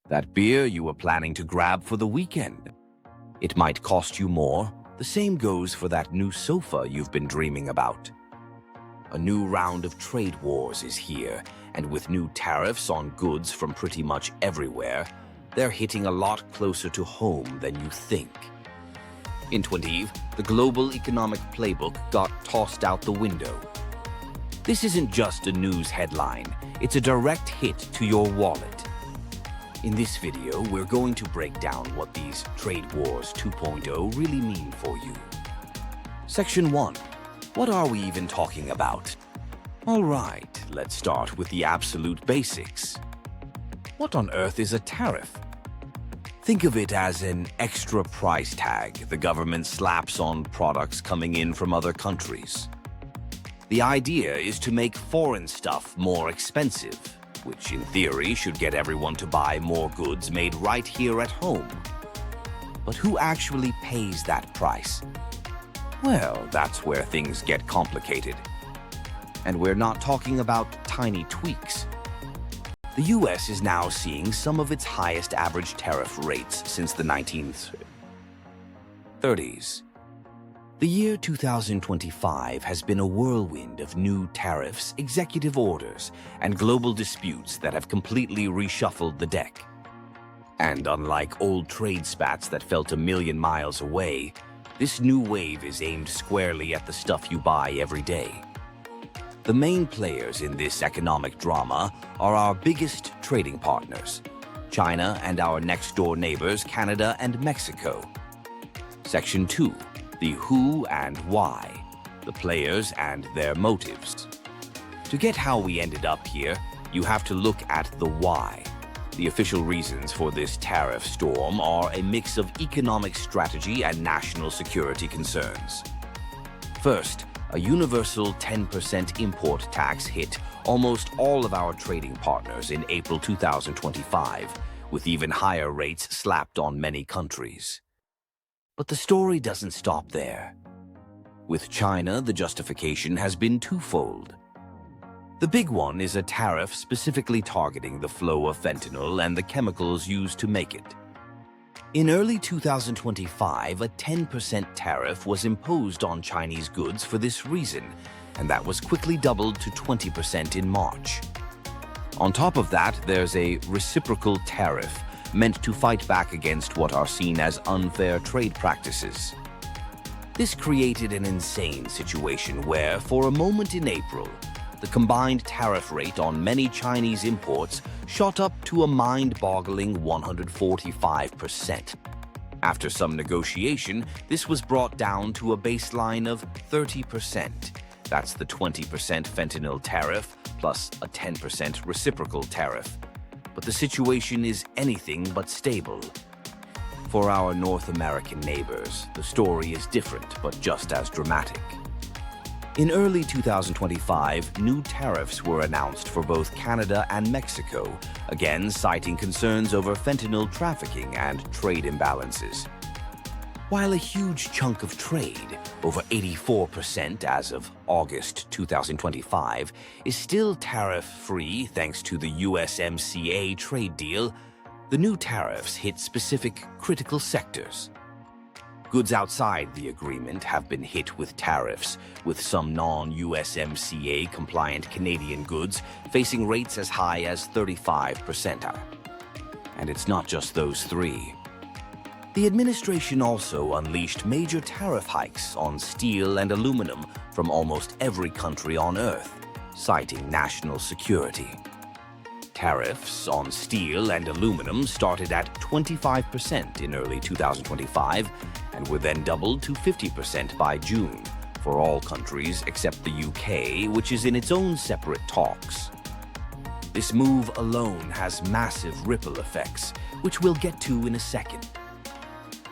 That beer you were planning to grab for the weekend. It might cost you more. The same goes for that new sofa you've been dreaming about. A new round of trade wars is here, and with new tariffs on goods from pretty much everywhere, they're hitting a lot closer to home than you think. In 2020, the global economic playbook got tossed out the window. This isn't just a news headline, it's a direct hit to your wallet. In this video, we're going to break down what these Trade Wars 2.0 really mean for you. Section 1. What are we even talking about? Alright, let's start with the absolute basics. What on earth is a tariff? Think of it as an extra price tag the government slaps on products coming in from other countries. The idea is to make foreign stuff more expensive, which in theory should get everyone to buy more goods made right here at home. But who actually pays that price? Well, that's where things get complicated. And we're not talking about tiny tweaks. The US is now seeing some of its highest average tariff rates since the 1930s. The year 2025 has been a whirlwind of new tariffs, executive orders, and global disputes that have completely reshuffled the deck. And unlike old trade spats that felt a million miles away, this new wave is aimed squarely at the stuff you buy every day. The main players in this economic drama are our biggest trading partners, China and our next-door neighbors, Canada and Mexico. Section 2. The who and why, the players and their motives. To get how we ended up here, you have to look at the why. The official reasons for this tariff storm are a mix of economic strategy and national security concerns. First, a universal 10% import tax hit almost all of our trading partners in April 2025, with even higher rates slapped on many countries. But the story doesn't stop there. With China, the justification has been twofold. The big one is a tariff specifically targeting the flow of fentanyl and the chemicals used to make it. In early 2025, a 10% tariff was imposed on Chinese goods for this reason, and that was quickly doubled to 20% in March. On top of that, there's a reciprocal tariff meant to fight back against what are seen as unfair trade practices. This created an insane situation where, for a moment in April, the combined tariff rate on many Chinese imports shot up to a mind-boggling 145%. After some negotiation, this was brought down to a baseline of 30%. That's the 20% fentanyl tariff plus a 10% reciprocal tariff. But the situation is anything but stable. For our North American neighbors, the story is different but just as dramatic. In early 2025, new tariffs were announced for both Canada and Mexico, again citing concerns over fentanyl trafficking and trade imbalances. While a huge chunk of trade, over 84% as of August 2025, is still tariff-free thanks to the USMCA trade deal, the new tariffs hit specific critical sectors. Goods outside the agreement have been hit with tariffs, with some non-USMCA compliant Canadian goods facing rates as high as 35%. And it's not just those three. The administration also unleashed major tariff hikes on steel and aluminum from almost every country on Earth, citing national security. Tariffs on steel and aluminum started at 25% in early 2025 and were then doubled to 50% by June for all countries except the UK, which is in its own separate talks. This move alone has massive ripple effects, which we'll get to in a second.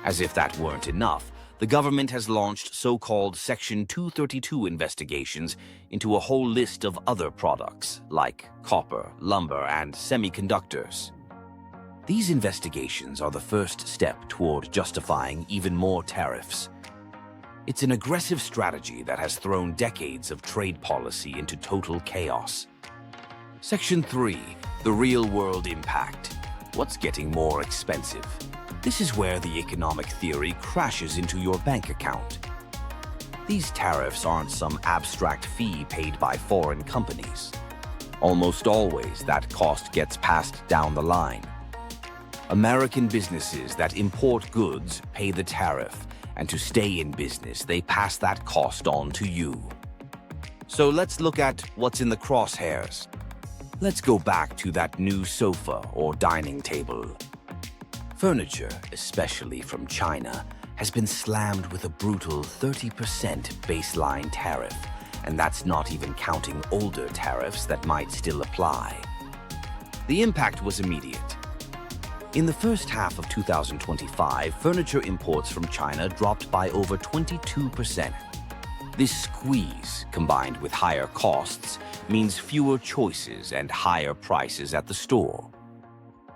As if that weren't enough, the government has launched so-called Section 232 investigations into a whole list of other products, like copper, lumber, and semiconductors. These investigations are the first step toward justifying even more tariffs. It's an aggressive strategy that has thrown decades of trade policy into total chaos. Section 3. The real-world impact. What's getting more expensive? This is where the economic theory crashes into your bank account. These tariffs aren't some abstract fee paid by foreign companies. Almost always, that cost gets passed down the line. American businesses that import goods pay the tariff, and to stay in business, they pass that cost on to you. So let's look at what's in the crosshairs. Let's go back to that new sofa or dining table. Furniture, especially from China, has been slammed with a brutal 30% baseline tariff, and that's not even counting older tariffs that might still apply. The impact was immediate. In the first half of 2025, furniture imports from China dropped by over 22%. This squeeze, combined with higher costs, means fewer choices and higher prices at the store.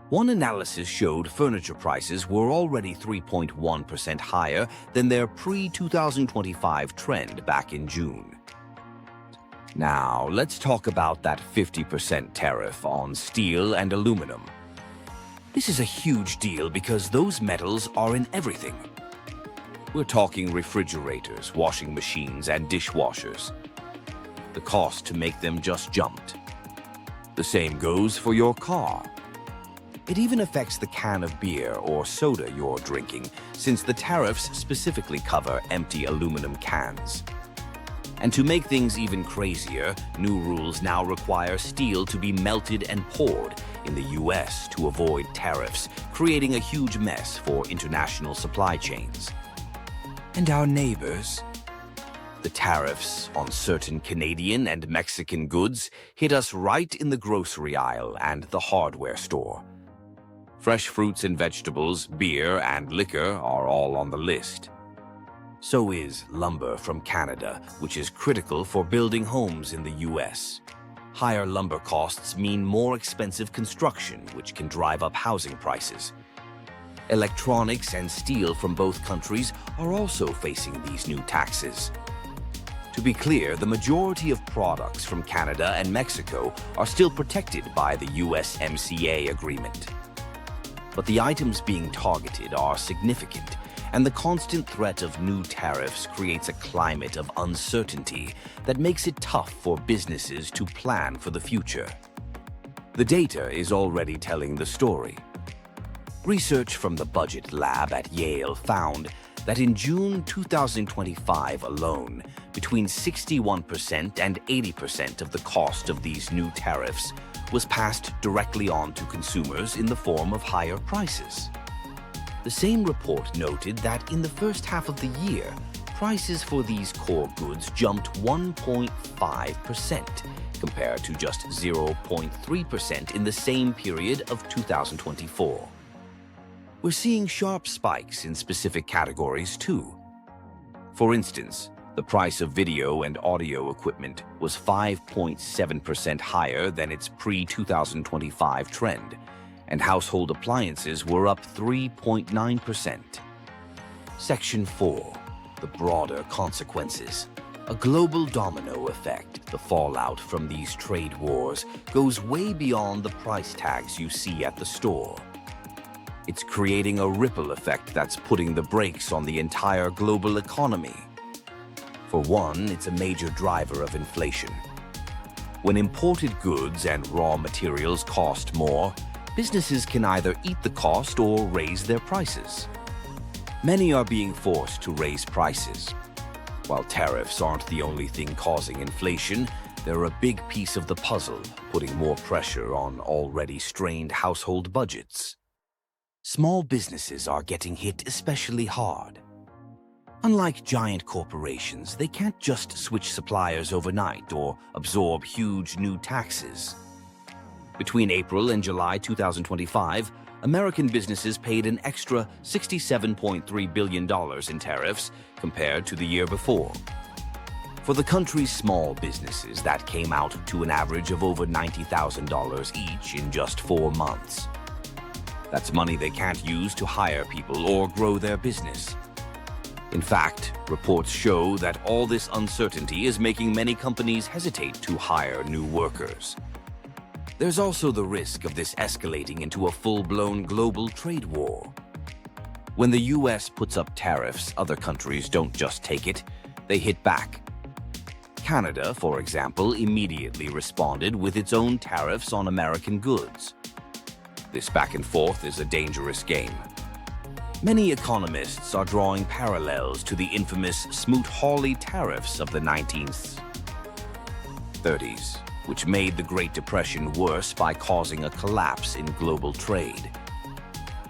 One analysis showed furniture prices were already 3.1% higher than their pre-2025 trend back in June. Now, let's talk about that 50% tariff on steel and aluminum. This is a huge deal because those metals are in everything. We're talking refrigerators, washing machines, and dishwashers. The cost to make them just jumped. The same goes for your car. It even affects the can of beer or soda you're drinking, since the tariffs specifically cover empty aluminum cans. And to make things even crazier, new rules now require steel to be melted and poured in the US to avoid tariffs, creating a huge mess for international supply chains. And our neighbors? The tariffs on certain Canadian and Mexican goods hit us right in the grocery aisle and the hardware store. Fresh fruits and vegetables, beer, and liquor are all on the list. So is lumber from Canada, which is critical for building homes in the US. Higher lumber costs mean more expensive construction, which can drive up housing prices. Electronics and steel from both countries are also facing these new taxes. To be clear, the majority of products from Canada and Mexico are still protected by the USMCA agreement. But the items being targeted are significant, and the constant threat of new tariffs creates a climate of uncertainty that makes it tough for businesses to plan for the future. The data is already telling the story. Research from the Budget Lab at Yale found that in June 2025 alone, between 61% and 80% of the cost of these new tariffs was passed directly on to consumers in the form of higher prices. The same report noted that in the first half of the year, prices for these core goods jumped 1.5%, compared to just 0.3% in the same period of 2024. We're seeing sharp spikes in specific categories too. For instance, the price of video and audio equipment was 5.7% higher than its pre-2025 trend, and household appliances were up 3.9%. Section 4. The broader consequences. A global domino effect, the fallout from these trade wars, goes way beyond the price tags you see at the store. It's creating a ripple effect that's putting the brakes on the entire global economy. For one, it's a major driver of inflation. When imported goods and raw materials cost more, businesses can either eat the cost or raise their prices. Many are being forced to raise prices. While tariffs aren't the only thing causing inflation, they're a big piece of the puzzle, putting more pressure on already strained household budgets. Small businesses are getting hit especially hard. Unlike giant corporations, they can't just switch suppliers overnight or absorb huge new taxes. Between April and July 2025, American businesses paid an extra $67.3 billion in tariffs compared to the year before. For the country's small businesses, that came out to an average of over $90,000 each in just 4 months. That's money they can't use to hire people or grow their business. In fact, reports show that all this uncertainty is making many companies hesitate to hire new workers. There's also the risk of this escalating into a full-blown global trade war. When the US puts up tariffs, other countries don't just take it, they hit back. Canada, for example, immediately responded with its own tariffs on American goods. This back and forth is a dangerous game. Many economists are drawing parallels to the infamous Smoot-Hawley tariffs of the 1930s, which made the Great Depression worse by causing a collapse in global trade.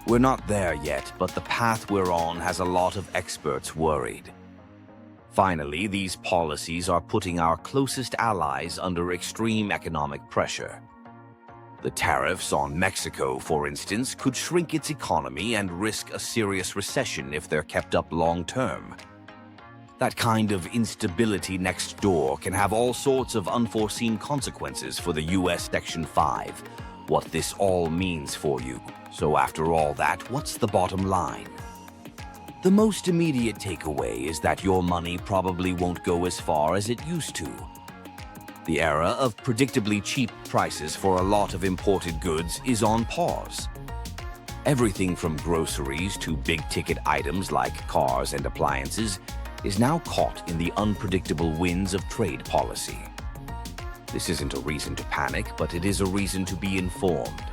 We're not there yet, but the path we're on has a lot of experts worried. Finally, these policies are putting our closest allies under extreme economic pressure. The tariffs on Mexico, for instance, could shrink its economy and risk a serious recession if they're kept up long-term. That kind of instability next door can have all sorts of unforeseen consequences for the US Section 5. What this all means for you. So after all that, what's the bottom line? The most immediate takeaway is that your money probably won't go as far as it used to. The era of predictably cheap prices for a lot of imported goods is on pause. Everything from groceries to big-ticket items like cars and appliances is now caught in the unpredictable winds of trade policy. This isn't a reason to panic, but it is a reason to be informed.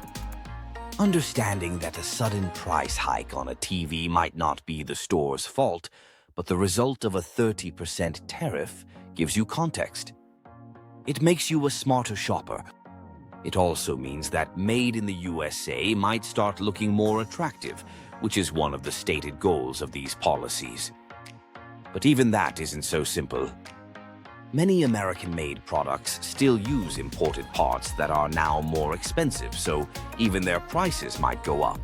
Understanding that a sudden price hike on a TV might not be the store's fault, but the result of a 30% tariff gives you context. It makes you a smarter shopper. It also means that Made in the USA might start looking more attractive, which is one of the stated goals of these policies. But even that isn't so simple. Many American-made products still use imported parts that are now more expensive, so even their prices might go up.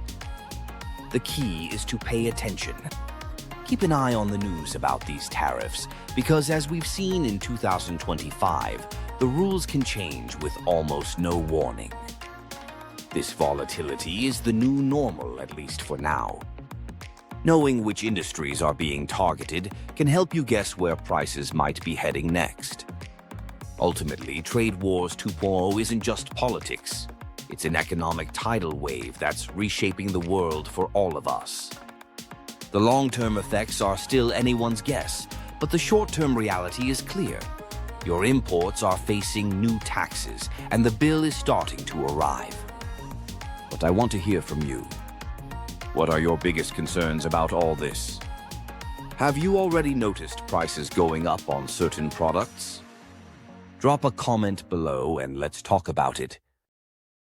The key is to pay attention. Keep an eye on the news about these tariffs, because as we've seen in 2025, the rules can change with almost no warning. This volatility is the new normal, at least for now. Knowing which industries are being targeted can help you guess where prices might be heading next. Ultimately, Trade Wars 2.0 isn't just politics. It's an economic tidal wave that's reshaping the world for all of us. The long-term effects are still anyone's guess, but the short-term reality is clear. Your imports are facing new taxes, and the bill is starting to arrive. But I want to hear from you. What are your biggest concerns about all this? Have you already noticed prices going up on certain products? Drop a comment below and let's talk about it.